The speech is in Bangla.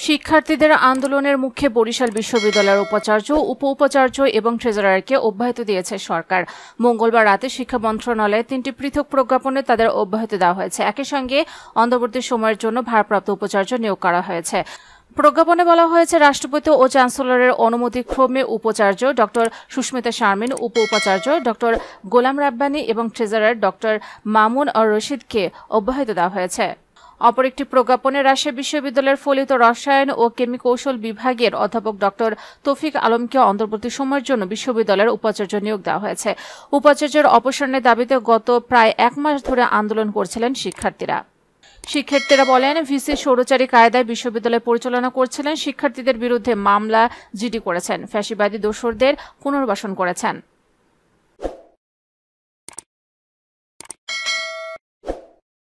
শিক্ষার্থীদের আন্দোলনের মুখে বরিশাল বিশ্ববিদ্যালয়ের উপাচার্য, উপ-উপাচার্য এবং ট্রেজারারকে অব্যাহতি দিয়েছে সরকার। মঙ্গলবার রাতে শিক্ষা মন্ত্রণালয়ে 3টি পৃথক প্রজ্ঞাপনে তাদের অব্যাহতি দেওয়া হয়েছে। একই সঙ্গে অন্তর্বর্তী সময়ের জন্য ভারপ্রাপ্ত উপাচার্য নিয়োগ করা হয়েছে। প্রজ্ঞাপনে বলা হয়েছে, রাষ্ট্রপতি ও চ্যান্সেলরের অনুমতিক্রমে উপাচার্য ড সুস্মিতা শারমিন, উপ-উপাচার্য ড গোলাম রাব্বানী এবং ট্রেজারার ড মামুন রশিদকে অব্যাহতি দেওয়া হয়েছে। অপর একটি প্রজ্ঞাপনে রাজশাহী বিশ্ববিদ্যালয়ের ফলিত রসায়ন ও কেমিকৌশল বিভাগের অধ্যাপক ড তৌফিক আলমকে অন্তর্বর্তী সময়ের জন্য বিশ্ববিদ্যালয়ের উপাচার্য নিয়োগ দেওয়া হয়েছে। উপাচার্যের অপসারণের দাবিতে গত প্রায় 1 মাস ধরে আন্দোলন করছিলেন শিক্ষার্থীরা বলেন, ভিসি স্বৈরাচারী কায়দায় বিশ্ববিদ্যালয় পরিচালনা করছিলেন, শিক্ষার্থীদের বিরুদ্ধে মামলা জিডি করেছেন, ফ্যাসিবাদী দোসরদের পুনর্বাসন করেছেন।